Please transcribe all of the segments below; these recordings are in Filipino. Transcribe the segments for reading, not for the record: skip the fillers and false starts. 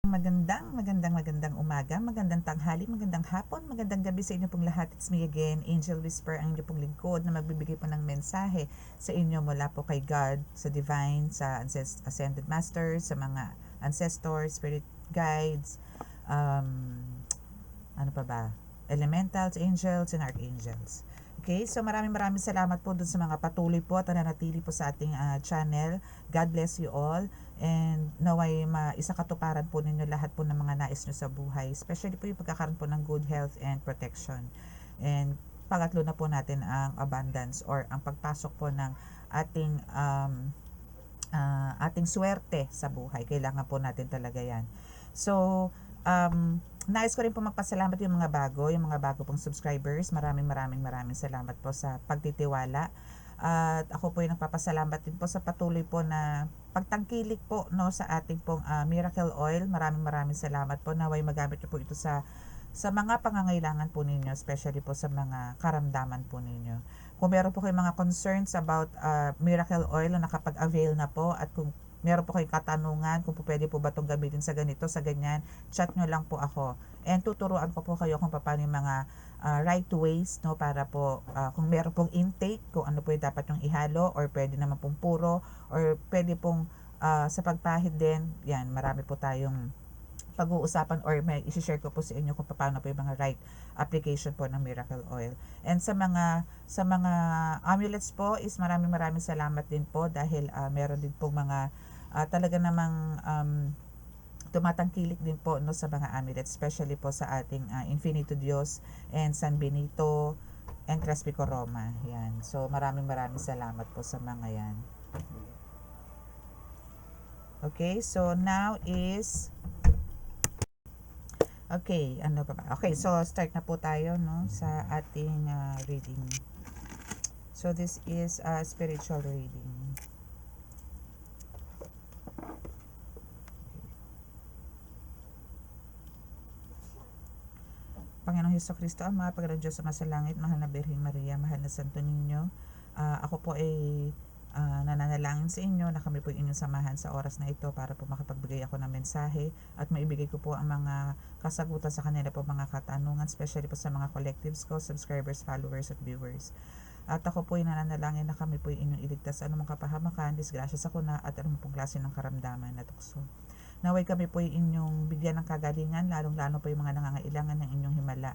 Magandang umaga, magandang tanghali, magandang hapon, magandang gabi sa inyo pong lahat. It's me again, Angel Whisper, ang inyo pong lingkod na magbibigay po ng mensahe sa inyo mula po kay God, sa Divine, sa Ascended Masters, sa mga Ancestors, Spirit Guides, um, ano pa ba? Elementals, Angels, and Archangels. Okay, so maraming salamat po dun sa mga patuloy po at nananatili po sa ating channel. God bless you all. And naway maisakatuparan po ninyo lahat po ng mga nais nyo sa buhay. Especially po yung pagkakaroon po ng good health and protection. And pangatlo na po natin ang abundance or ang pagpasok po ng ating swerte sa buhay. Kailangan po natin talaga yan. So, nais ko rin po magpasalamat yung mga bago pong subscribers. Maraming salamat po sa pagtitiwala. At ako po yung nagpapasalamat din po sa patuloy po na pagtangkilik po no sa ating pong Miracle Oil. Maraming salamat po. Naway magamit niyo po ito sa mga pangangailangan po ninyo, especially po sa mga karamdaman po ninyo. Kung meron po kayong mga concerns about Miracle Oil na nakapag-avail na po at kung meron po kayong katanungan kung po pwede po ba itong gamitin sa ganito, sa ganyan, chat nyo lang po ako. And tuturuan ko po kayo kung paano yung mga right ways no, para po kung meron pong intake, kung ano po yung dapat yung ihalo or pwede naman pong puro or pwede pong sa pagpahid din. Yan, marami po tayong pag-uusapan or may i-share ko po sa inyo kung paano po yung mga right application po ng Miracle Oil. And sa mga amulets po is maraming salamat din po dahil meron din po mga talaga namang tumatangkilik din po no sa mga amulets, especially po sa ating Infinito Dios and San Benito and Crespico Roma. Yan. So maraming salamat po sa mga yan. Okay, so now is okay, ano pa ba? Okay, so start na po tayo no sa ating reading. So this is a spiritual reading. Panginoong Hesukristo, Ama, Panginoong Diyos sa Langit, mahal na Birheng Maria, mahal na Santo Niño, ako po ay nananalangin sa inyo na kami po inyong samahan sa oras na ito para po makapagbigay ako ng mensahe at maibigay ko po ang mga kasagutan sa kanila po mga katanungan, especially po sa mga collectives ko, subscribers, followers at viewers. At ako po ay nananalangin na kami po inyong iligtas sa anumang kapahamakan, disgrasya sa kuna at anumang pong klase ng karamdaman na tukso. Naway kami po ay inyong bigyan ng kagalingan, lalong-lalo po yung mga nangangailangan ng inyong himala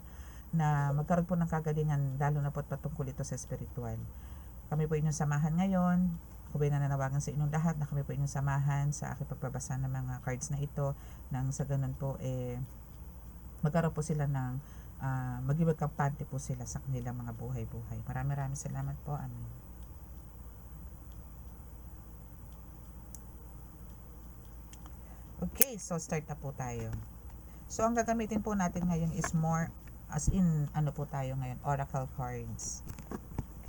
na magkaroon po ng kagalingan, lalo na po patungkol ito sa spiritual. Kami po inyong samahan ngayon. Ako po'y nananawagan sa inyong lahat na kami po inyong samahan sa aking pagbabasa ng mga cards na ito nang sa ganun po magkaroon po sila ng maging magkampante po sila sa kanilang mga buhay-buhay. Maraming salamat po. Amen. Okay, so start na po tayo. So ang gagamitin po natin ngayon is more as in ano po tayo ngayon, oracle cards.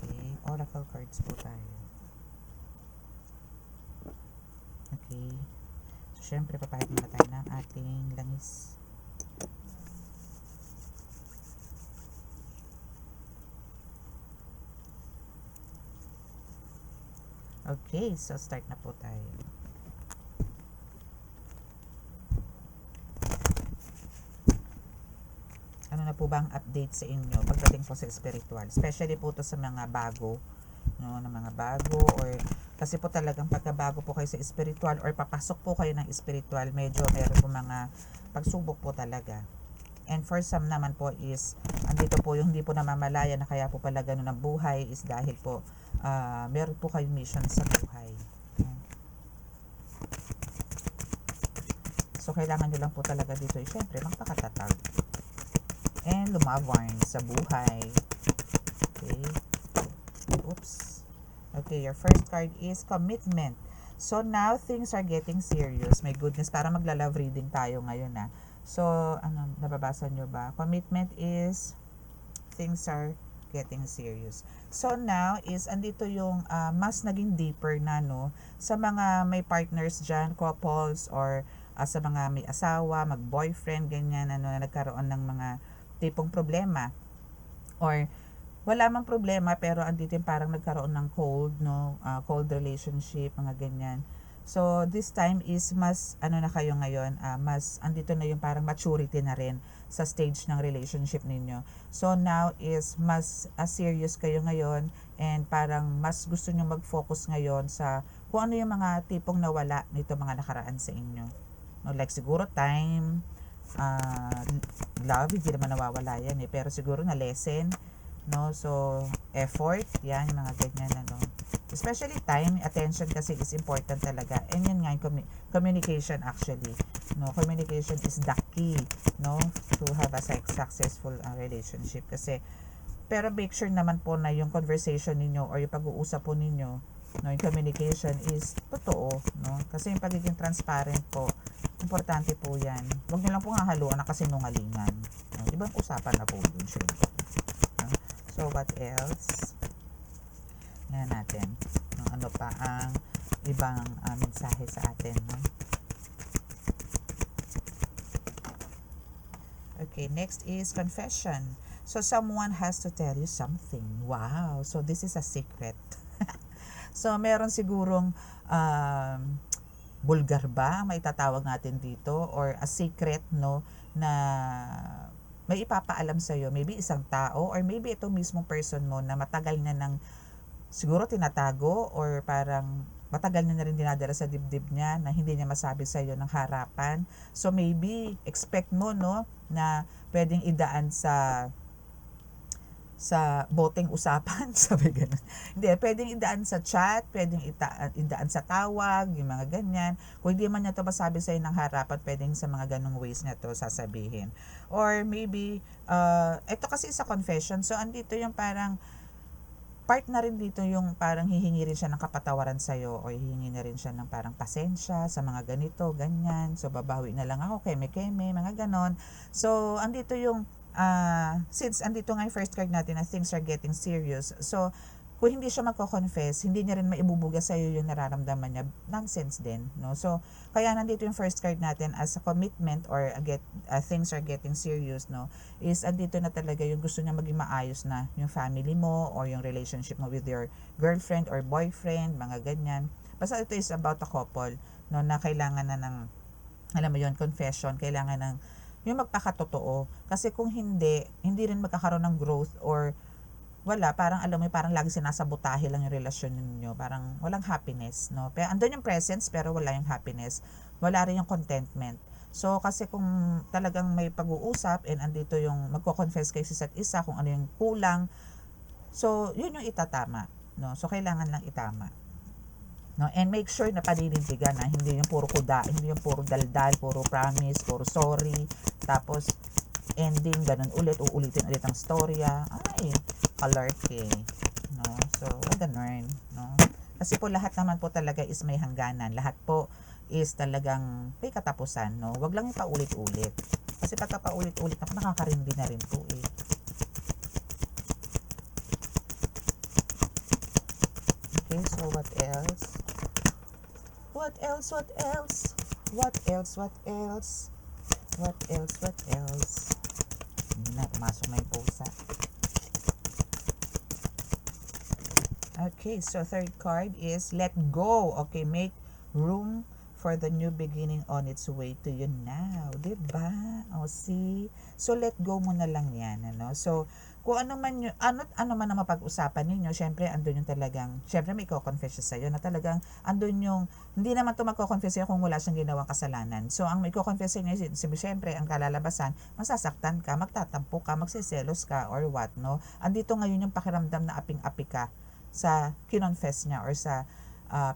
Okay, oracle cards po tayo. Okay. So, syempre, papahid muna tayo ng ating langis. Okay, so start na po tayo. Ano na po ba ang update sa inyo pagdating po sa spiritual? Especially po to sa mga bago, no, na mga bago or kasi po talagang pagkabago po kayo sa spiritual or papasok po kayo ng spiritual, medyo meron po mga pagsubok po talaga. And for some naman po is andito po yung hindi po namamalaya na kaya po pala ganun ang buhay is dahil po meron po kayong mission sa buhay. So kailangan nyo lang po talaga dito syempre magpakatatag and lumawarn sa buhay. Okay. Oops. Okay, your first card is commitment. So now things are getting serious. My goodness, para magla-love reading tayo ngayon na. So, ano, nababasa nyo ba? Commitment is things are getting serious. So now is andito yung mas naging deeper na no sa mga may partners dyan, couples or sa mga may asawa, mag-boyfriend, ganyan, ano, na nagkaroon ng mga tipong problema or wala mang problema pero andito yung parang nagkaroon ng cold no cold relationship, mga ganyan. So this time is mas ano na kayo ngayon, mas andito na yung parang maturity na rin sa stage ng relationship ninyo. So now is mas serious kayo ngayon, and parang mas gusto nyo mag-focus ngayon sa kung ano yung mga tipong nawala nito mga nakaraan sa inyo. No, like siguro time, love, hindi naman nawawala yan eh, pero siguro na lesson, no? So effort, yan yung mga ganyan, ano. Especially time, attention kasi is important talaga. And yun nga yung communication actually, no? Communication is the key, no, to have a successful relationship. Kasi pero make sure naman po na yung conversation ninyo or yung pag-uusap po ninyo, no, yung communication is totoo, no? Kasi yung pagiging transparent po, importante po yan. Huwag nyo lang po hahaluan na kasinungalingan, no? Ibang usapan na po yun, syempre, no? So what else? Nga natin, no, ano pa ang ibang mensahe sa atin, no? Okay, next is confession. So someone has to tell you something. Wow, so this is a secret. So meron sigurong bulgar ba ang maitatawag natin dito, or a secret, no, na may ipapaalam sa iyo, maybe isang tao or maybe ito mismong person mo na matagal na nang siguro tinatago, or parang matagal na rin dinadala sa dibdib niya na hindi niya masabi sa iyo ng harapan. So maybe expect mo, no, na pwedeng idaan sa boteng usapan, sabi ganun. Hindi, pwedeng idaan sa chat, pwedeng idaan sa tawag, yung mga ganyan. Kung hindi man niya to masabi sa'yo ng harapan, pwedeng sa mga ganung ways niya to sasabihin. Or maybe, ito kasi sa confession, so andito yung parang, part na rin dito yung parang hihingi rin siya ng kapatawaran sa'yo, o hihingi na rin siya ng parang pasensya sa mga ganito, ganyan. So, babawi na lang ako, keme-keme, mga ganon. So, andito yung since andito nga yung first card natin na things are getting serious, so kung hindi siya magko-confess, hindi niya rin maibubuga sa iyo yung nararamdaman niya, nonsense din, no? So kaya nandito yung first card natin as a commitment, or things are getting serious, no, is andito na talaga yung gusto niya maging maayos na yung family mo or yung relationship mo with your girlfriend or boyfriend, mga ganyan. Basta ito is about a couple, no, na kailangan na ng, alam mo yon, confession, kailangan ng yung magpakatotoo. Kasi kung hindi rin magkakaroon ng growth, or wala, parang alam mo, parang lagi sinasabotahe lang yung relasyon ninyo, parang walang happiness, no? Pero andun yung presence, pero wala yung happiness, wala rin yung contentment. So kasi kung talagang may pag-uusap, and andito yung magko-confess kayo sa isa't isa kung ano yung kulang, so yun yung itatama, no? So kailangan lang itama, no, and make sure na paninindigan, na hindi yung puro kuda, hindi yung puro daldal, puro promise, puro sorry, tapos ending ganun ulit, uulitin ulit ang storya. Ay, kalarke, no? So ganun, no? Kasi po lahat naman po talaga is may hangganan, lahat po is talagang may katapusan, no? Wag lang yung paulit-ulit, kasi pagka paulit-ulit nakakarindi na rin po eh. Okay, so what else? What else? What else? What else? What else? What else? What else? Hindi na, pumasok na yung pusa. Okay, so third card is let go. Okay, make room for the new beginning on its way to you now. Diba? O, see? So, let go mo na lang yan, ano? So, kung ano man yung, ano man ang mapag-usapan ninyo, syempre, andun yung talagang, syempre, may ko-confess siya sa'yo na talagang, andun yung, hindi naman ito magko-confess sa'yo kung wala siyang ginawang kasalanan. So, ang may ko-confess sa'yo, syempre, ang kalalabasan, masasaktan ka, magtatampo ka, magsiselos ka, or what, no? Andito ngayon yung pakiramdam na aping-api ka sa kinonfess niya, or sa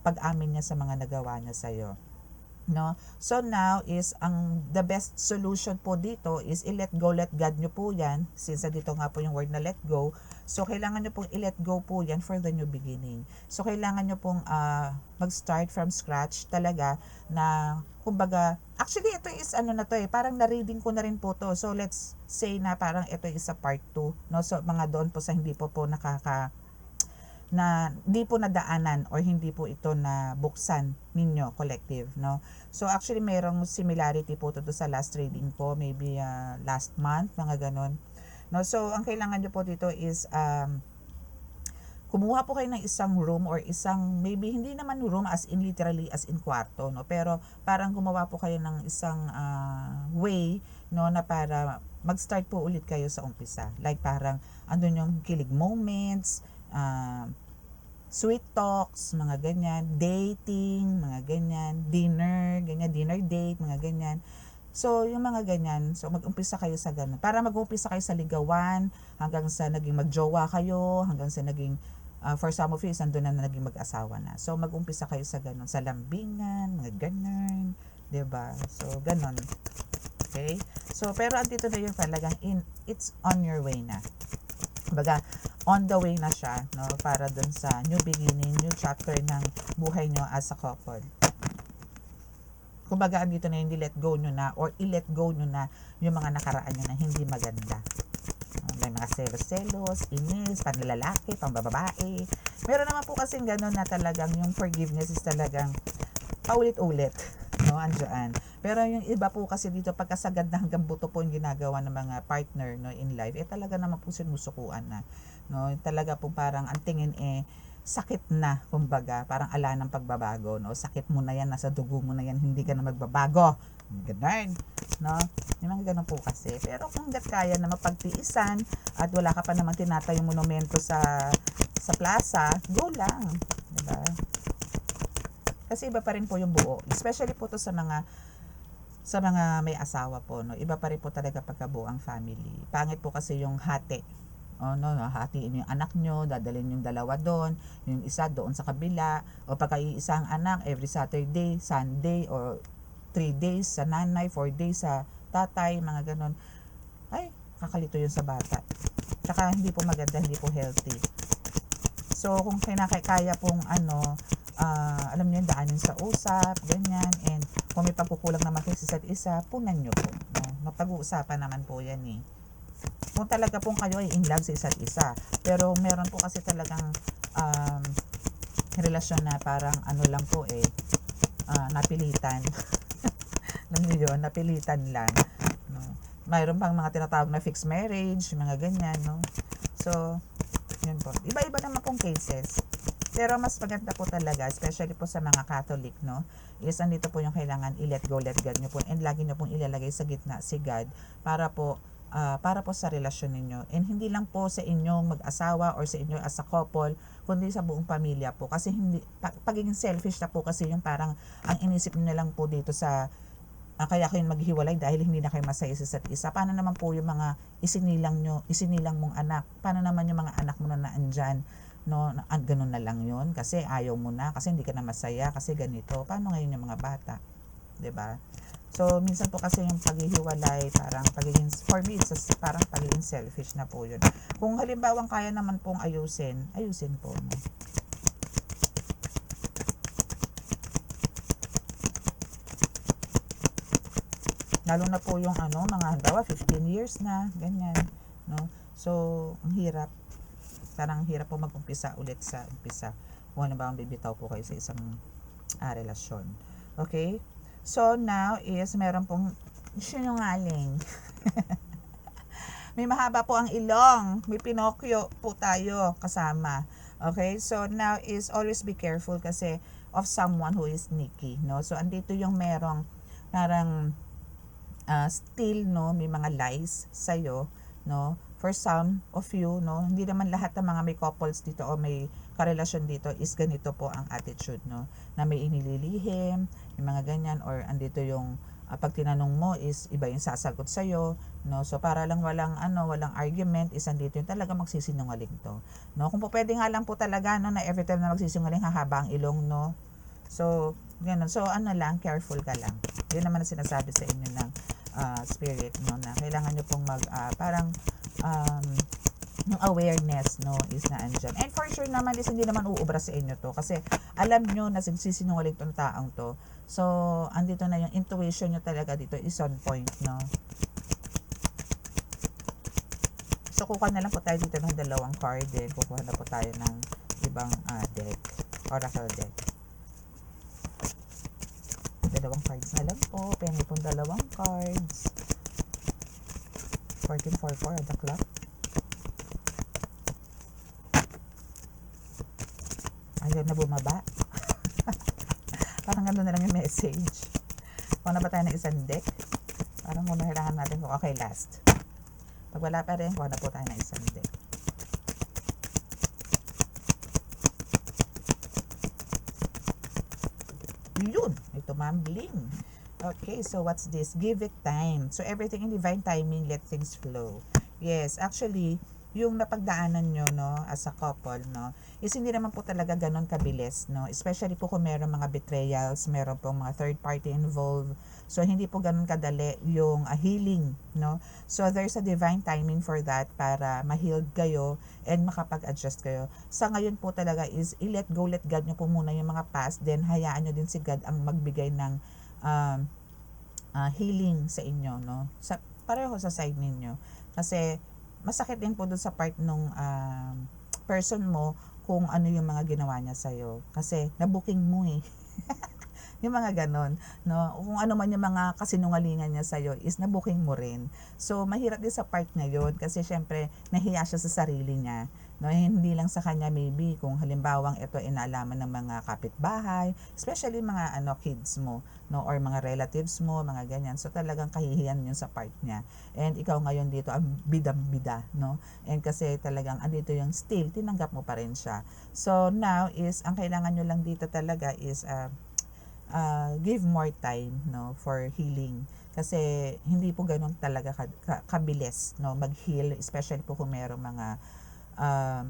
pag-amin niya sa mga nagawa niya sa'yo, no? So now is the best solution po dito is i-let go, let God nyo po yan, since dito nga po yung word na let go. So kailangan nyo pong i-let go po yan for the new beginning. So kailangan nyo pong mag-start from scratch talaga, na kumbaga, actually ito is ano na to eh, parang na-reading ko na rin po to. So let's say na parang ito is a part 2, no? So mga doon po sa hindi po na hindi po nadaanan, or hindi po ito na buksan ninyo collective, no? So actually merong similarity po to sa last reading ko, maybe last month, mga ganon, no? So ang kailangan nyo po dito is kumuha po kayo ng isang room or isang, maybe hindi naman room as in literally as in kwarto, no, pero parang gumawa po kayo ng isang way, no, na para mag-start po ulit kayo sa umpisa, like parang andun yung kilig moments, sweet talks, mga ganyan, dating, mga ganyan, dinner, ganyan, dinner date, mga ganyan. So, yung mga ganyan, so mag-umpisa kayo sa ganun. Para mag-umpisa kayo sa ligawan, hanggang sa naging magjowa kayo, hanggang sa naging, for some of you, andun na naging mag-asawa na. So, mag-umpisa kayo sa ganun, sa lambingan, mga ganun, 'di ba? So, ganun. Okay? So, pero andito na yung talagang it's on your way na. Kumbaga, on the way na siya, no, para dun sa new beginning, new chapter ng buhay nyo as a couple. Kumbaga, andito na yung i-let go nyo na or i-let go nyo na yung mga nakaraan nyo na hindi maganda. May mga selos-selos, inis, panlalaki, pambababae. Meron naman po kasing gano'n na talagang yung forgiveness is talagang paulit-ulit, no, andyan. Pero yung iba po kasi dito, pagkasagad na hanggang buto po yung ginagawa ng mga partner, no, in life, talaga naman po sinusukuan na, no, talaga po parang ang tingin sakit na, kumbaga, parang ala ng pagbabago, no, sakit mo na yan, nasa dugo mo na yan, hindi ka na magbabago, ganun, no, yung mga ganun po kasi. Pero kung hanggat kaya na mapagtiisan at wala ka pa naman tinatayong monumento sa plaza, go lang, diba? Kasi iba pa rin po yung buo, especially po to sa mga may asawa po, no, iba pa rin po talaga pagkabuo ang family. Pangit po kasi yung hati. No, hatiin yung anak nyo, dadalhin yung dalawa doon, yung isa doon sa kabila, o pagka-iisang anak every Saturday, Sunday, or 3 days sa nanay, 4 days sa tatay, mga ganon. Ay, kakalito yun sa bata. Tsaka hindi po maganda, hindi po healthy. So, kung kaya pong alam niyo, daanin sa usap, ganyan, and kung may pagkukulang naman kayo sa isa't isa, punan nyo po. No? Mapag-uusapan naman po yan kung talaga pong kayo ay in love sa isa't isa. Pero meron po kasi talagang relasyon na parang lang po napilitan. Alam niyo yun, napilitan lang. No? Mayroon pang mga tinatawag na fixed marriage, mga ganyan, no? So, yun po. Iba-iba naman pong cases. Pero mas maganda po talaga, especially po sa mga Catholic, no, is andito po yung kailangan i-let go, let God nyo po, and lagi nyo pong ilalagay sa gitna si God para po sa relasyon ninyo. And hindi lang po sa inyong mag-asawa or sa inyo as a couple, kundi sa buong pamilya po. Kasi pagiging selfish na po kasi yung parang ang inisip nyo lang po dito sa kaya kayo maghiwalay dahil hindi na kayo masaya sa isa't isa. Paano naman po yung mga isinilang mong anak? Paano naman yung mga anak mo na naandyan? No, ganun na lang yun kasi ayaw mo na, kasi hindi ka na masaya, kasi ganito. Paano ngayon yung mga bata? 'Di ba? So, minsan po kasi yung paghihiwalay, parang for me, it's parang pagiging selfish na po yun. Kung halimbawa kaya naman pong ayusin po. No? Lalo na po yung mga halimbawa 15 years na, ganyan. No? So, ang hirap. Parang hirap po mag-umpisa ulit sa umpisa. Kung ano ba ang bibitaw po kayo sa isang relasyon. Okay? So, now is meron pong sinungaling. May mahaba po ang ilong. May Pinocchio po tayo kasama. Okay? So, now is always be careful kasi of someone who is sneaky. No? So, andito yung merong parang still, no? May mga lies sa'yo. No? For some of you, no, hindi naman lahat ng mga may couples dito o may karelasyon dito is ganito po ang attitude, no, na may inililihim, yung mga ganyan, or andito yung pag tinanong mo is iba yung sasagot sa iyo, no, so para lang walang argument, is andito yung talaga magsisinungaling to, no, kung po pwede nga lang po talaga, no, na every time na magsisinungaling hahaba ang ilong, no, so ganun, so lang, careful ka lang. Yun naman ang sinasabi sa inyo ng spirit, no, na kailangan nyo pong parang yung awareness, no, is na andyan. And for sure naman is hindi naman uubra sa inyo to kasi alam nyo na sinungaling tong taong to. So, andito na yung intuition nyo talaga dito is on point, no. So, kukuha na lang po tayo dito ng dalawang card, then kukuha na po tayo ng ibang deck, oracle deck. Dalawang cards na lang po. Pengi pong dalawang cards. 1444 at the clock. Ayun na bumaba. Parang gano'n na lang yung message. Kuha na ba tayo ng isang deck? Parang muna kailangan natin kung okay last. Pag wala pa rin, kuha na po tayo ng isang deck. Yun! Ito mambling. Okay, so what's this? Give it time. So everything in divine timing, let things flow. Yes, actually, yung napagdaanan nyo, no, as a couple, no, is hindi naman po talaga ganun kabilis, no, especially po kung meron mga betrayals, meron pong mga third party involved, so hindi po ganun kadali yung healing, no, so there's a divine timing for that para ma-heal kayo and makapag-adjust kayo. Sa ngayon po talaga is i-let go, let God nyo po muna yung mga past, then hayaan nyo din si God ang magbigay ng healing sa inyo, no, sa pareho sa side ninyo, kasi masakit din po doon sa part nung person mo kung ano yung mga ginawa niya sa'yo. Kasi nabuking mo eh. Yung mga ganon, no? Kung ano man yung mga kasinungalingan niya sa'yo is nabuking mo rin. So, mahirap din sa part na yun kasi syempre, nahiya siya sa sarili niya. No? Hindi lang sa kanya maybe kung halimbawang ito inaalaman ng mga kapitbahay, especially mga kids mo, no? Or mga relatives mo, mga ganyan. So, talagang kahihiyan yun sa part niya. And ikaw ngayon dito, ang bidang-bida, no? And kasi talagang andito yung still, tinanggap mo pa rin siya. So, now is, ang kailangan nyo lang dito talaga is, give more time, no, for healing kasi hindi po ganun talaga kabilis, no, mag-heal, especially po kung merong mga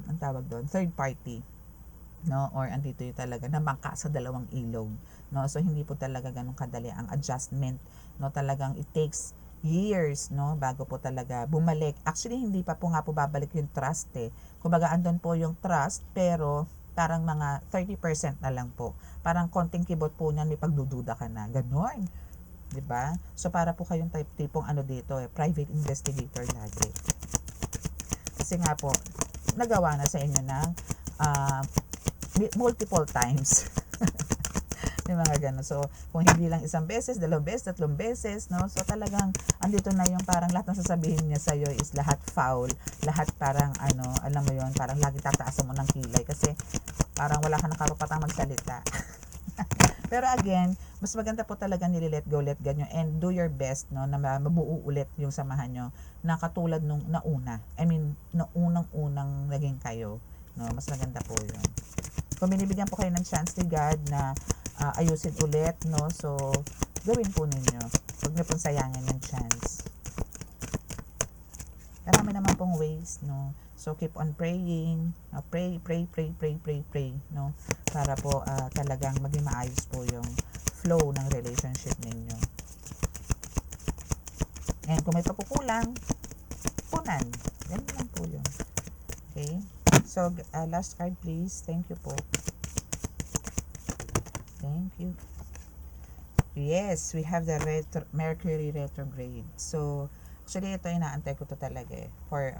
ang tawag doon, third party, no, or andito yung talaga namangka sa dalawang ilog, no, so hindi po talaga ganun kadali ang adjustment, no, talagang it takes years, no, bago po talaga bumalik. Actually hindi pa po nga po babalik yung trust eh, kumbaga andun po yung trust pero parang mga 30% na lang po. Parang konting kibot po niyan, may pagdududa ka na. Ganon. 'Di ba? So para po kayong tipong dito private investigator lagi. Kasi nga po, nagawa na sa inyo ng multiple times. Yung mga gano'n. So, kung hindi lang isang beses, dalawang beses, tatlong beses, no? So, talagang andito na yung parang lahat ng sasabihin niya sa'yo is lahat foul. Lahat parang alam mo yon, parang lagi tataasan mo ng kilay kasi parang wala ka ng karapatang magsalita. Pero again, mas maganda po talaga nililet go, let God nyo and do your best, no, na mabuo ulit yung samahan nyo na katulad nung nauna. I mean, na unang-unang naging kayo. No, mas maganda po yun. Kung binibigyan po kayo ng chance ni God na ayusin ulit, no, so gawin po ninyo. Huwag niyo pong sayangin yung chance. Marami naman pong ways, no. So keep on praying, pray, no, para po talagang maging maayos po yung flow ng relationship ninyo. And kung may pakukulang, punan. Yan lang po yun. Okay? So, last card please. Thank you po. Thank you. Yes, we have the Mercury retrograde. So, actually, ito inaantay ko to talaga eh. For,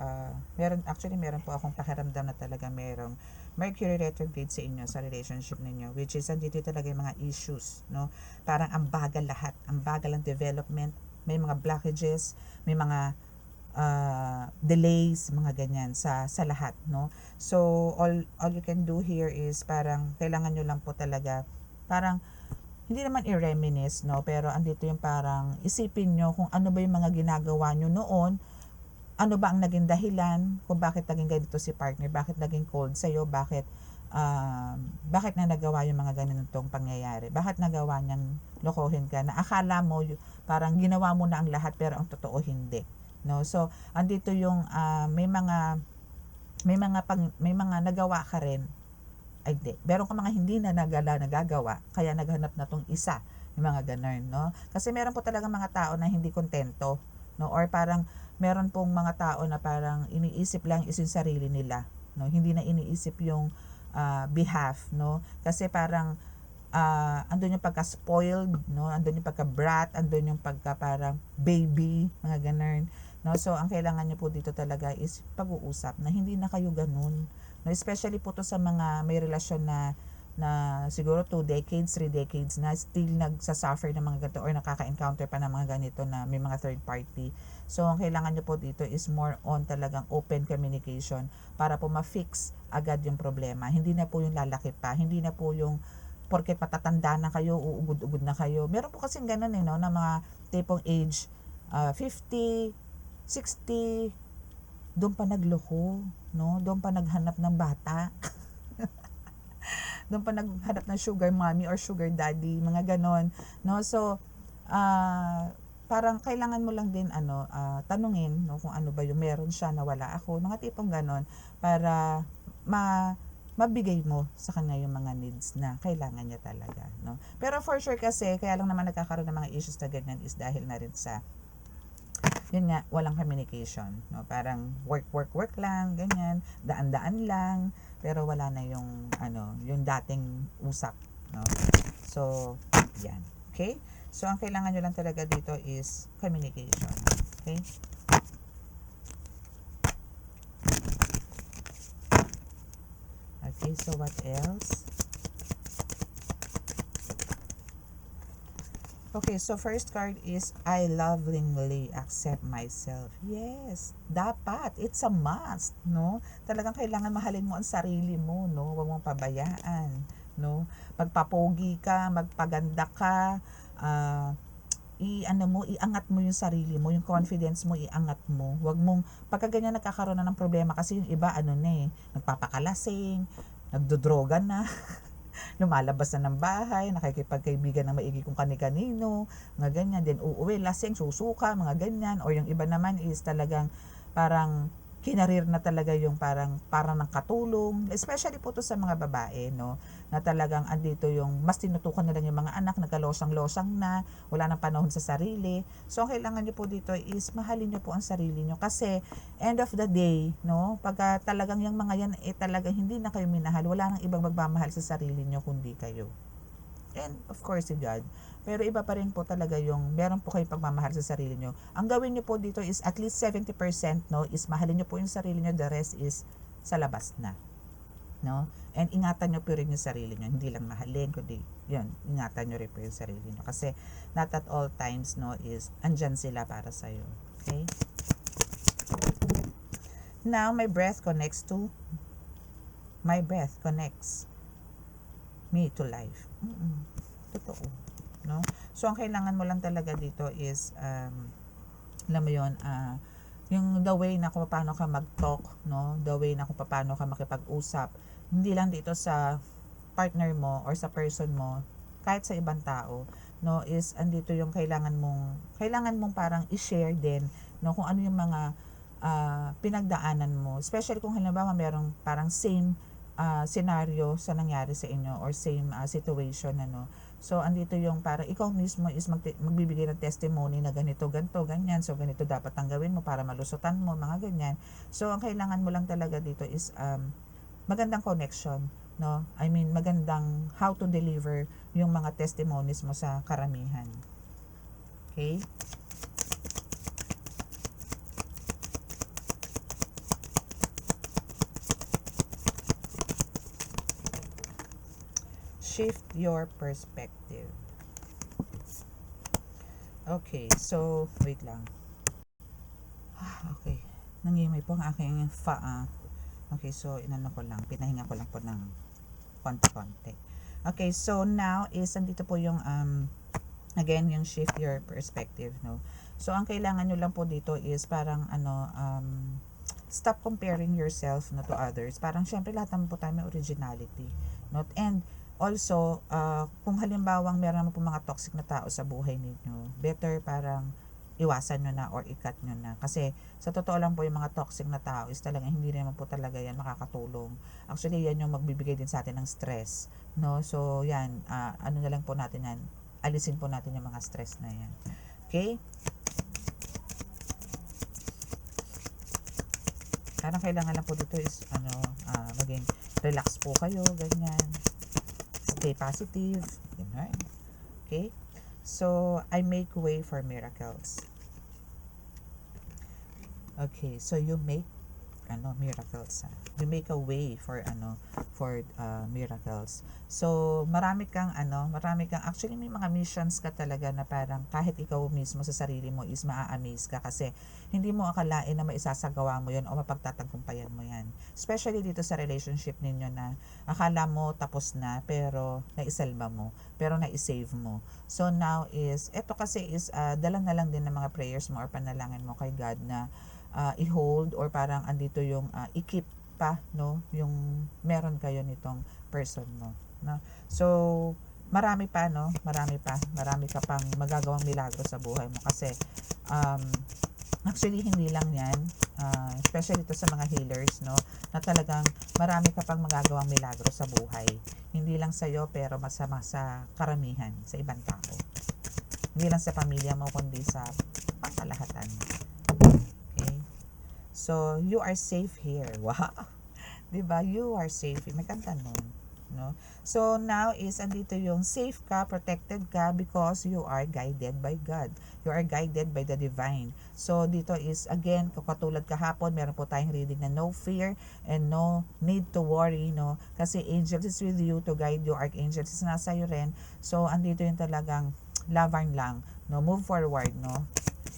meron po akong pakiramdam na talaga merong Mercury retrograde sa inyo, sa relationship ninyo, which is, andito talaga yung mga issues, no? Parang ang bagal lahat. Ang bagal ang development. May mga blockages, may mga delays, mga ganyan sa lahat, no? So, all you can do here is parang, kailangan nyo lang po talaga, parang, hindi naman i-reminisce, no? Pero andito yung parang isipin nyo kung ano ba yung mga ginagawa nyo noon, ano ba ang naging dahilan kung bakit naging ganito si partner, bakit naging cold sa'yo, bakit na nagawa yung mga ganitong pangyayari, bakit nagawa niyang lokohin ka na akala mo parang ginawa mo na ang lahat pero ang totoo hindi, no? So andito yung may mga nagawa ka rin. Ay, di. Meron ka mga hindi na nagagawa, kaya naghanap na tong isa, yung mga ganun, no? Kasi meron po talaga mga tao na hindi kontento, no? Or parang meron pong mga tao na parang iniisip lang is yung sarili nila, no? Hindi na iniisip yung behalf, no? Kasi parang andun yung pagka-spoiled, no? Andun yung pagka-brat, andun yung pagka parang baby, mga ganun, no? So, ang kailangan nyo po dito talaga is pag-uusap na hindi na kayo ganun. No, especially po to sa mga may relasyon na na siguro 2 decades, 3 decades na still nagsasuffer ng mga ganito or nakaka-encounter pa ng mga ganito na may mga third party. So, ang kailangan nyo po dito is more on talagang open communication para po ma-fix agad yung problema. Hindi na po yung lalaki pa, hindi na po yung porket matatanda na kayo, uugod-ugod na kayo. Meron po kasing ganun no, na mga tipong age 50, 60, doon pa nagloko, no? Doon pa naghanap ng bata. Doon pa naghanap ng sugar mommy or sugar daddy, mga ganon, no? So, parang kailangan mo lang din tanungin, no, kung ano ba yung meron siya na wala ako, mga tipong ganon, para mabigay mo sa kanya yung mga needs na kailangan niya talaga, no? Pero for sure kasi, kaya lang naman nagkakaroon ng mga issues na ganyan is dahil na rin sa yun nga, walang communication, no? Parang work lang, ganyan, daan-daan lang, pero wala na yung yung dating usap, no? So, yan. Okay? So, ang kailangan nyo lang talaga dito is communication. Okay? Okay, so what else? Okay, so first card is I lovingly accept myself. Yes, dapat. It's a must, no? Talagang kailangan mahalin mo ang sarili mo, no? Huwag mong pabayaan, no? Magpapogi ka, magpaganda ka, iangat mo yung sarili mo, yung confidence mo, iangat mo. Huwag mong, pagka ganyan nagkakaroon na ng problema, kasi yung iba, nagpapakalasing, nagdodroga na, lumalabas na ng bahay, nakikipagkaibigan ng maigi kung kani-kanino, mga ganyan, din uuwi, lasing, susuka, mga ganyan, or yung iba naman is talagang parang kinarir na talaga yung parang ng katulong, especially po to sa mga babae, no, na talagang andito yung mas tinutukan na lang yung mga anak, nagkalosang-losang na, wala nang panahon sa sarili. So, ang kailangan nyo po dito is mahalin nyo po ang sarili nyo, kasi end of the day, no, pagka talagang yung mga yan talagang hindi na kayo minahal, wala nang ibang magmamahal sa sarili nyo kundi kayo. And of course si God. Pero iba pa rin po talaga yung meron po kayong pagmamahal sa sarili nyo. Ang gawin nyo po dito is at least 70%, no, is mahalin nyo po yung sarili nyo, the rest is sa labas na, no? And ingatan nyo po rin yung sarili nyo, hindi lang mahalin, kundi yun, ingatan nyo rin po yung sarili nyo, kasi not at all times, no, is andyan sila para sa'yo. Okay? Now, my breath connects me to life. Totoo, no? So, ang kailangan mo lang talaga dito is, alam mo yun, yung the way na kung paano ka mag-talk, no? The way na kung paano ka makipag-usap. Hindi lang dito sa partner mo or sa person mo, kahit sa ibang tao, no? Is andito yung kailangan mong parang i-share din, no? Kung ano yung mga pinagdaanan mo. Especially kung halimbawa merong parang same scenario sa nangyari sa inyo or same situation, So, andito yung para ikaw mismo is magbibigay ng testimony na ganito, ganito, ganyan. So, ganito dapat ang gawin mo para malusutan mo, mga ganyan. So, ang kailangan mo lang talaga dito is magandang connection, no? I mean, magandang how to deliver yung mga testimonies mo sa karamihan. Okay? Shift your perspective. Okay, so wait lang. Okay, nangimay po ang aking Okay, so pinahinga ko lang po ng konti-konti. Okay, so now is andito po yung again yung shift your perspective, no. So ang kailangan nyo lang po dito is parang stop comparing yourself, no, to others. Parang syempre lahat naman po tayo may originality, no. And also, kung halimbawang meron naman po mga toxic na tao sa buhay ninyo, better parang iwasan nyo na or i-cut nyo na. Kasi sa totoo lang po yung mga toxic na tao is talaga hindi naman po talaga yan makakatulong. Actually, yan yung magbibigay din sa atin ng stress, no? So, yan, ano na lang po natin yan, alisin po natin yung mga stress na yan. Okay? Parang kailangan lang po dito is maging relax po kayo, ganyan. Stay positive, ganyan. Okay? So, I make way for miracles. Okay, so you make miracles. You make a way for miracles. So marami kang actually may mga missions ka talaga na parang kahit ikaw mismo sa sarili mo is maa-amaze ka kasi hindi mo akalain na maisasagawa mo 'yon o mapagtatagumpayan mo 'yan. Especially dito sa relationship ninyo na akala mo tapos na pero naisalba mo, pero na-save mo. So now is eto kasi is dala na lang din ng mga prayers mo or panalangin mo kay God na i-hold or parang andito yung i-keep pa yung meron kayo nitong person mo, no? So marami pa, marami ka pang magagawang milagro sa buhay mo kasi actually hindi lang yan, especially ito sa mga healers, no, na talagang marami ka pang magagawang milagro sa buhay, hindi lang sa iyo pero masama sa karamihan, sa ibang tao, hindi lang sa pamilya mo kundi sa pangkalahatan. Okay, so you are safe here. Wow, diba, you are safe, may kanta nun, no? So now is andito yung safe ka, protected ka because you are guided by God. You are guided by the divine. So dito is again, katulad kahapon, meron po tayong reading na no fear and no need to worry, no? Kasi angels is with you to guide you, archangels is nasa iyo rin. So andito yung talagang laban lang, no? Move forward, no?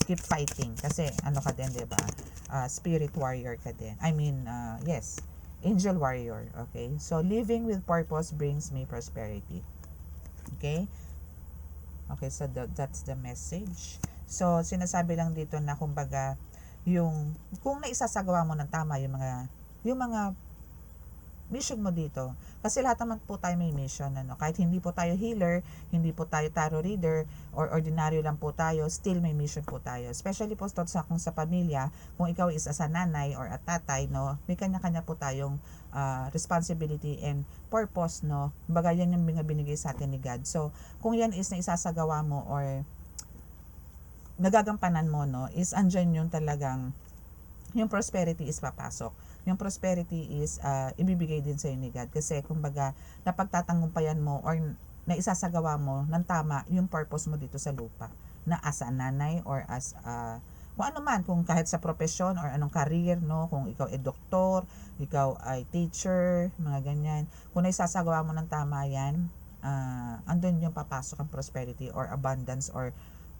Keep fighting kasi ka din, 'di ba? Spirit warrior ka din. Yes, angel warrior. Okay, so living with purpose brings me prosperity. Okay, so that's the message. So sinasabi lang dito na kumbaga kung naisasagawa mo ng tama yung mga mission mo dito. Kasi lahat naman po tayo may mission, kahit hindi po tayo healer, hindi po tayo tarot reader, or ordinaryo lang po tayo, still may mission po tayo. Especially po kung sa pamilya, kung ikaw is as a nanay or a tatay, may kanya-kanya po tayong responsibility and purpose, Kumbaga yan yung binigay sa atin ni God. So, kung yan is na isasagawa mo or nagagampanan mo, is andyan yung talagang yung prosperity is papasok. Yung prosperity is ibibigay din sa ni God kasi kumbaga napagtatangumpayan mo or naisasagawa mo ng tama yung purpose mo dito sa lupa na as a nanay or as kung ano man, kung kahit sa profesyon or anong career, kung ikaw ay doktor, ikaw ay teacher, mga ganyan, kung naisasagawa mo ng tama yan, andun yung papasok ang prosperity or abundance or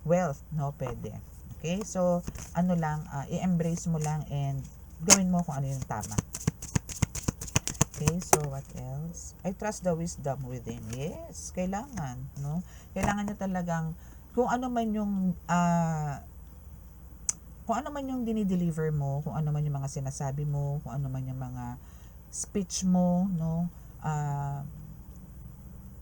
wealth, pwede. Okay, so i-embrace mo lang and gawin mo kung ano yung tama. Okay, so what else? I trust the wisdom within. Yes, kailangan, Kailangan nyo talagang kung ano man yung dinideliver mo, kung ano man yung mga sinasabi mo, kung ano man yung mga speech mo,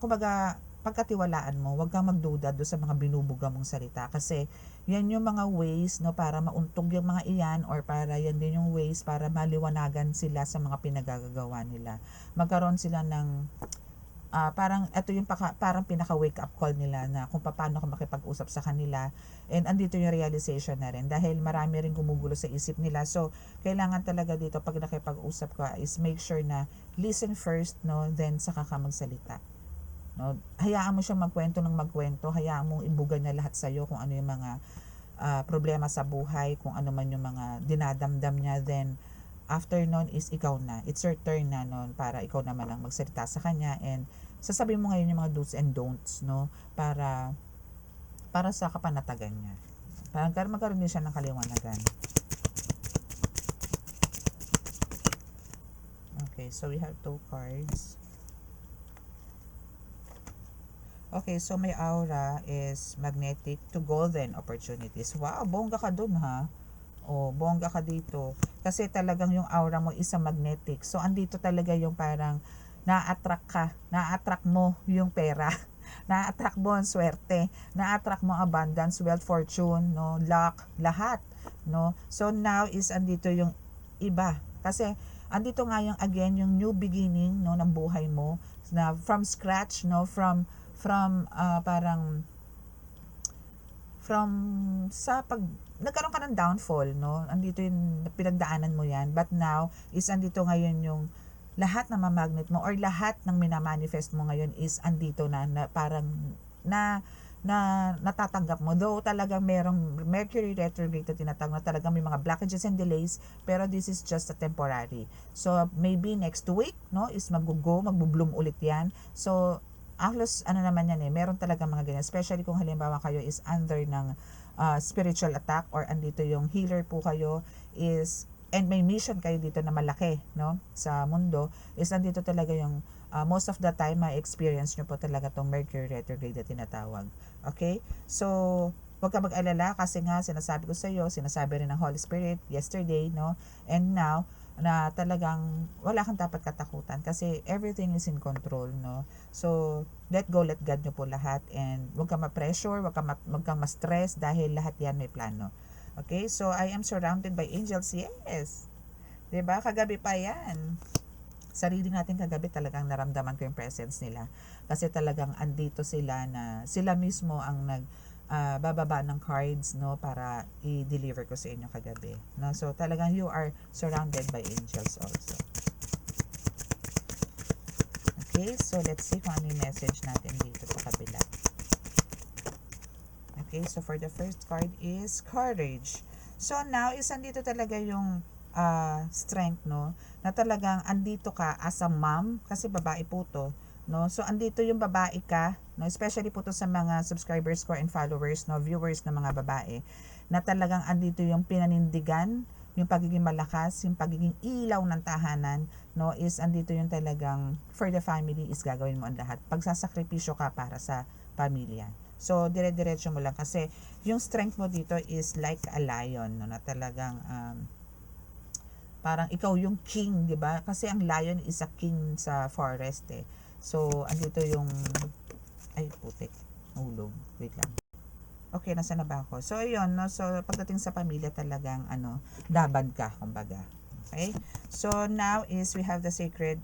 kumbaga pagkatiwalaan mo, huwag kang magduda doon sa mga binubuga mong salita kasi yan yung mga ways para mauntog yung mga iyan or para yan din yung ways para maliwanagan sila sa mga pinagagagawa nila. Magkaroon sila ng parang ito yung parang pinaka wake up call nila na kung paano ka makipag-usap sa kanila, and andito yung realization na rin dahil marami rin gumugulo sa isip nila. So kailangan talaga dito pag nakipag-usap ka is make sure na listen first, then saka ka magsalita. Hayaan mo siyang magkwento, hayaan mong ibuga niya lahat sa iyo kung ano yung mga problema sa buhay, kung ano man yung mga dinadamdam niya, then after nun is ikaw na, it's your turn na para ikaw naman ang magsalita sa kanya and sasabihin mo ngayon yung mga do's and don'ts, para sa kapanatagan niya, para magkaroon din siya ng kaliwanagan. Okay, so we have 2 cards. Okay, so my aura is magnetic to golden opportunities. Wow, bongga ka dun, ha? Bongga ka dito. Kasi talagang yung aura mo is magnetic. So, andito talaga yung parang na-attract ka. Na-attract mo yung pera. Na-attract mo ang swerte. Na-attract mo abundance, wealth, fortune, luck, lahat. So, now is andito yung iba. Kasi, andito nga yung again, yung new beginning, ng buhay mo. Na from scratch, nagkaroon ka ng downfall, andito yung pinagdaanan mo yan, but now is andito ngayon yung lahat ng magnet mo or lahat ng minamanifest mo ngayon is andito na parang na natatanggap mo. Though talagang merong Mercury retrograde na tinatawag na talagang may mga blockages and delays, pero this is just a temporary. So maybe next week, no, is magbo-bloom ulit yan. So halos ano naman yan meron talaga mga ganyan, especially kung halimbawa kayo is under ng spiritual attack or andito yung healer po kayo is and may mission kayo dito na malaki, no, sa mundo, is andito talaga yung most of the time ma-experience nyo po talaga tong Mercury retrograde na tinatawag. Okay? So, huwag ka mag-alala kasi nga sinasabi ko sa iyo, sinasabi rin ng Holy Spirit yesterday, no, and now, na talagang wala kang dapat katakutan kasi everything is in control, no. So let go, let God nyo po lahat, and huwag kang ma-pressure, huwag kang ma-stress dahil lahat yan may plano. Okay, so I am surrounded by angels. Yes, 'di ba? Kagabi pa yan, sarili natin kagabi talagang naramdaman ko yung presence nila kasi talagang andito sila, na sila mismo ang bababa ng cards, no, para i-deliver ko sa inyo kagabi, no. So talagang you are surrounded by angels also. Okay, so let's see kung ano yung message natin dito sa kabila. Okay, so for the first card is courage. So now is andito talaga yung strength, no, na talagang andito ka as a mom kasi babae po to, no. So andito yung babae ka, no, especially po to sa mga subscribers ko and followers, no, viewers na mga babae, na talagang andito yung pinanindigan, yung pagiging malakas, yung pagiging ilaw ng tahanan, no, is andito yung talagang for the family is gagawin mo ang lahat. Pagsasakripisyo ka para sa pamilya. So dire-diretso mo lang kasi yung strength mo dito is like a lion, no, na talagang parang ikaw yung king, 'di ba? Kasi ang lion is a king sa forest eh. So andito yung ay putik, hulog. Wait lang. Okay, nasa na ba ako? So ayun, no. So pagdating sa pamilya talagang laban ka kumbaga. Okay? So now is we have the sacred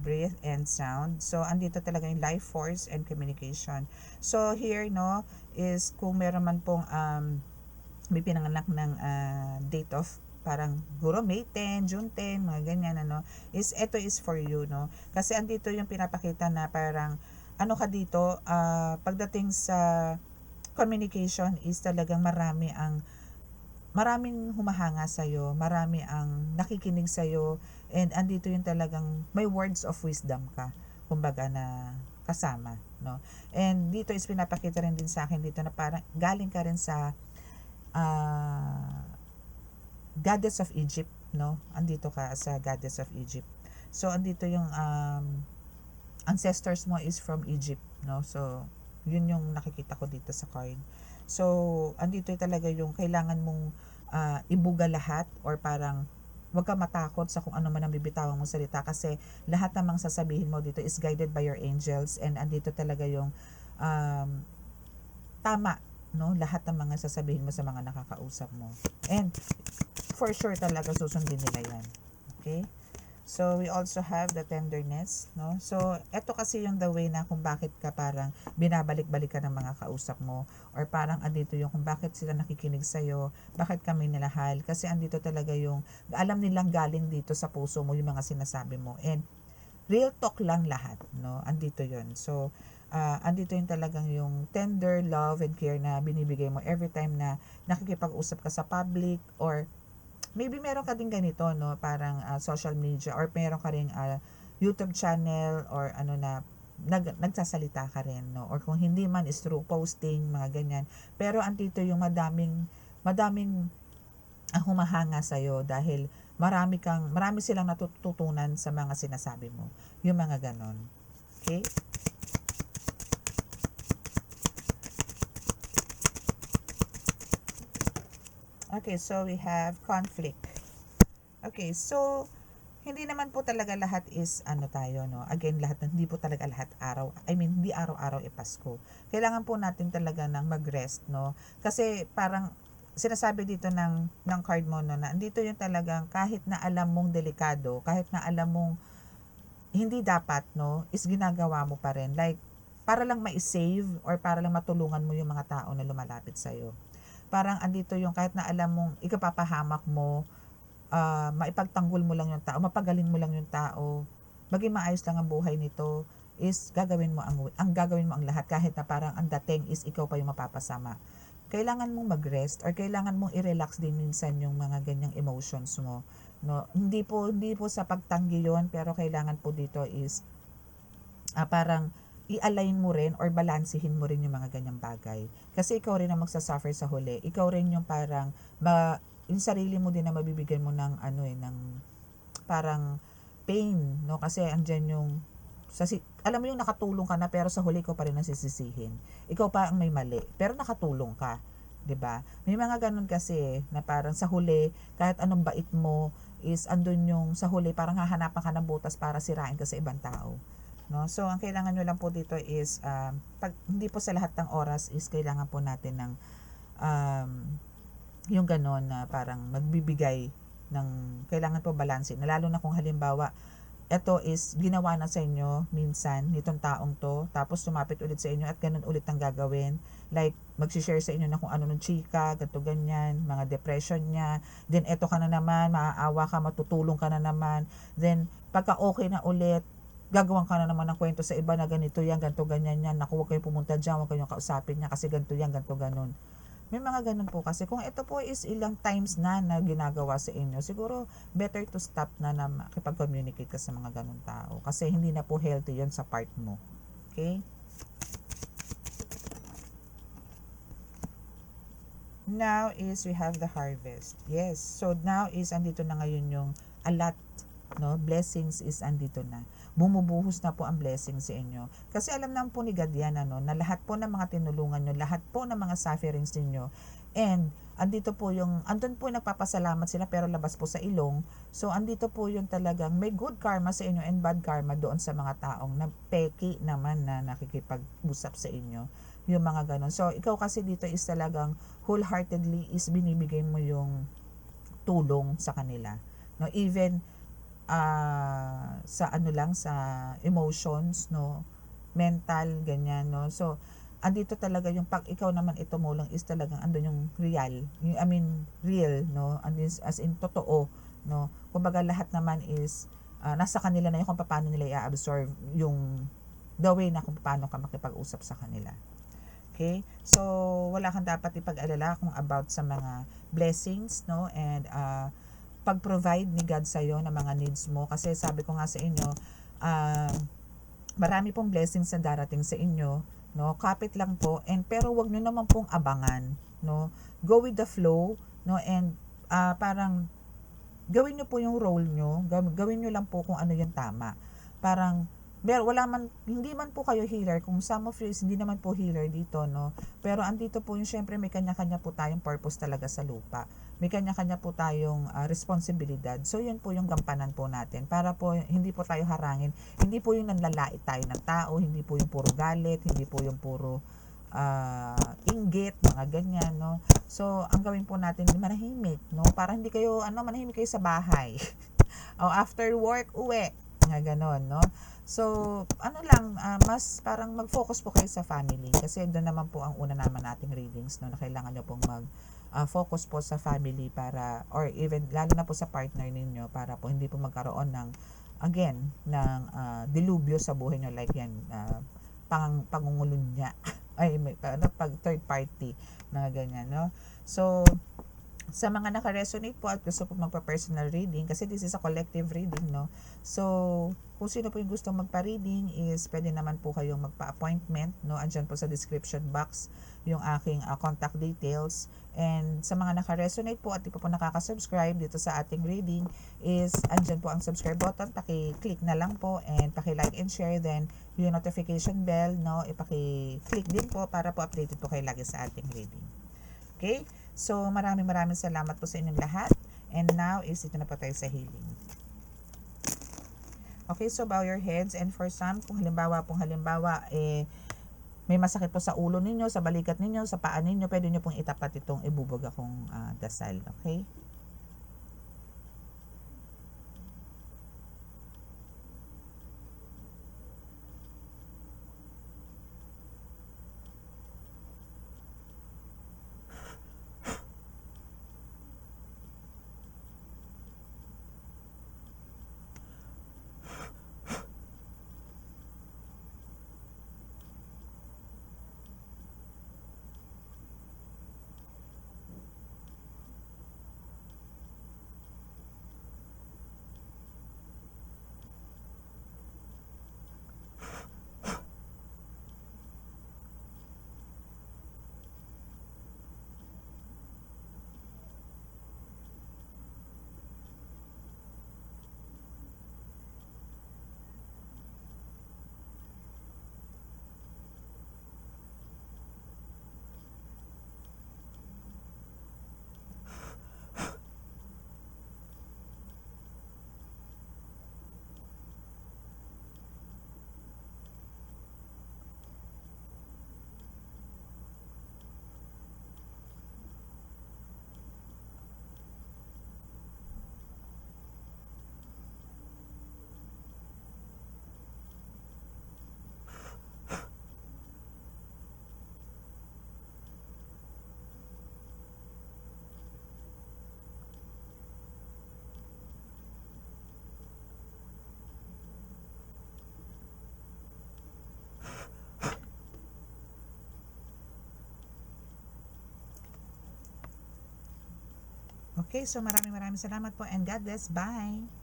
breath and sound. So andito talaga yung life force and communication. So here, no, is kung meron man pong may pinanganak ng date of parang guro May 10, June 10, mga ganyan, is ito is for you, no. Kasi andito yung pinapakita na parang ano ka dito, pagdating sa communication is talagang maraming humahanga sa iyo, marami ang nakikinig sa iyo, and andito yung talagang may words of wisdom ka, kumbaga, na kasama, no. And dito is pinapakita rin din sa akin dito na parang galing ka rin sa goddess of Egypt, no? Andito ka sa goddess of Egypt. So andito yung ancestors mo is from Egypt, no? So yun yung nakikita ko dito sa card. So andito talaga yung kailangan mong ibuga lahat, or parang wag ka matakot sa kung ano man ang bibitawan mong salita kasi lahat namang sasabihin mo dito is guided by your angels, and andito talaga yung tama, no, lahat ng mga sasabihin mo sa mga nakakausap mo, and for sure talaga susundin nila yan. Okay, so we also have the tenderness, no. So eto kasi yung the way na kung bakit ka parang binabalik-balik ka ng mga kausap mo, or parang andito yung kung bakit sila nakikinig sa'yo, bakit kami nilahal, kasi andito talaga yung alam nilang galing dito sa puso mo yung mga sinasabi mo, and real talk lang lahat, no, andito yun. So andito yung talagang yung tender love and care na binibigay mo every time na nakikipag-usap ka sa public, or maybe meron ka din ganito, no, parang social media, or meron ka ring YouTube channel, or na nagsasalita ka rin, no, or kung hindi man is through posting, mga ganyan, pero andito yung madaming humahanga sa iyo dahil marami silang natututunan sa mga sinasabi mo, yung mga ganon. Okay? Okay, so we have conflict. Okay, so hindi naman po talaga lahat is tayo, no. Again, hindi po talaga lahat hindi araw-araw Pasko. Kailangan po natin talaga ng mag-rest, no. Kasi parang sinasabi dito ng card mo, no, na andito yung talagang kahit na alam mong delikado, kahit na alam mong hindi dapat, no, is ginagawa mo pa rin. Like, para lang ma-save or para lang matulungan mo yung mga tao na lumalapit sa'yo. Parang andito yung kahit na alam mong ikapapahamak mo, maipagtanggol mo lang yung tao, mapagaling mo lang yung tao, maging maayos lang ang buhay nito, is gagawin mo ang lahat, kahit na parang ang dating is ikaw pa yung mapapasama. Kailangan mong mag-rest or kailangan mong i-relax din minsan yung mga ganyang emotions mo, no? Hindi po sa pagtanggi yon, pero kailangan po dito is parang i-align mo rin or balansehin mo rin yung mga ganyang bagay. Kasi ikaw rin ang magsasuffer sa huli. Ikaw rin yung parang yung sarili mo din na mabibigyan mo ng ng parang pain, no? Kasi andyan yung alam mo yung nakatulong ka na, pero sa huli ko pa rin nasisisihin. Ikaw pa ang may mali, pero nakatulong ka, 'di ba? May mga ganun kasi na parang sa huli kahit anong bait mo is andun yung sa huli parang hahanapan ka ng butas para sirain ka sa ibang tao, no? So ang kailangan nyo lang po dito is pag hindi po sa lahat ng oras is kailangan po natin ng um, yung ganon na parang magbibigay ng, kailangan po balanse na, lalo na kung halimbawa eto is ginawa na sa inyo minsan nitong taong to, tapos tumapit ulit sa inyo at ganun ulit ang gagawin, like magsishare sa inyo na kung ano nung chika, ganto ganyan, mga depression niya, then eto ka na naman, maaawa ka, matutulong ka na naman, then pagka okay na ulit, gagawan ka na naman ng kwento sa iba na ganito yan, ganto ganyan yan, naku, huwag kayong pumunta dyan, huwag kayong kausapin niya kasi ganto yan, ganto ganun. May mga ganun po kasi. Kung ito po is ilang times na ginagawa sa inyo, siguro better to stop na makipag-communicate ka sa mga ganun tao. Kasi hindi na po healthy yon sa part mo. Okay? Now is we have the harvest. Yes. So now is andito na ngayon yung a lot, no? Blessings is andito na. Bumubuhos na po ang blessings sa inyo. Kasi alam naman po ni God yan, na lahat po ng mga tinulungan nyo, lahat po ng mga sufferings ninyo, and andito po yung, andun po nagpapasalamat sila pero labas po sa ilong. So andito po yung talagang may good karma sa inyo and bad karma doon sa mga taong na peki naman na nakikipag-usap sa inyo, yung mga ganon. So ikaw kasi dito is talagang wholeheartedly is binibigay mo yung tulong sa kanila, no? Even sa lang, sa emotions, no, mental, ganyan, no? So andito talaga yung pag ikaw naman tumulong is talagang andun yung real, no, andun as in totoo, no? Kumbaga lahat naman is nasa kanila na yung kung paano nila i-absorb yung the way na kung paano ka makipag-usap sa kanila. Okay? So, wala kang dapat ipag-alala kung about sa mga blessings, no? And pag-provide ni God sa'yo ng mga needs mo. Kasi sabi ko nga sa inyo, marami pong blessings na darating sa inyo, no? Kapit lang po, and pero wag nyo naman pong abangan, no? Go with the flow, no? And parang gawin nyo po yung role nyo, gawin nyo lang po kung ano yung tama. Parang hindi man po kayo healer, kung some of you is hindi naman po healer dito, no? Pero andito po yung, syempre may kanya-kanya po tayong purpose talaga sa lupa. May kanya-kanya po tayong responsibilidad. So yun po yung gampanan po natin para po hindi po tayo harangin. Hindi po yung nanlalait tayo ng tao, hindi po yung puro galit, hindi po yung puro inggit, mga ganyan, no? So ang gawin po natin, manahimik, no? Para hindi kayo manahimik kayo sa bahay. O after work, uwi, mga ganon, no? So, mas parang mag-focus po kayo sa family. Kasi doon naman po ang una naman nating readings, no, na kailangan nyo pong focus po sa family para, or even, lalo na po sa partner ninyo, para po hindi po magkaroon ng, again, ng dilubyo sa buhay nyo, like yan, pangungulunya, pag third party, mga ganyan, no? So, sa mga naka-resonate po at gusto po magpa-personal reading, kasi this is a collective reading, no? So, kung sino po yung gusto magpa-reading is pwede naman po kayong magpa-appointment, no? Andyan po sa description box yung aking contact details. And sa mga naka-resonate po at di po nakaka-subscribe dito sa ating reading is andyan po ang subscribe button, paki-click na lang po and paki-like and share, then yung notification bell, no? Paki-click din po para po updated po kayo lagi sa ating reading. Okay? So, maraming salamat po sa inyong lahat. And now, is ito na po tayo sa healing. Okay, so bow your heads. And for some, kung halimbawa, may masakit po sa ulo ninyo, sa balikat ninyo, sa paa ninyo, pwede nyo pong itapat itong ibubog akong dasal. Okay? Okay, so maraming salamat po and God bless. Bye!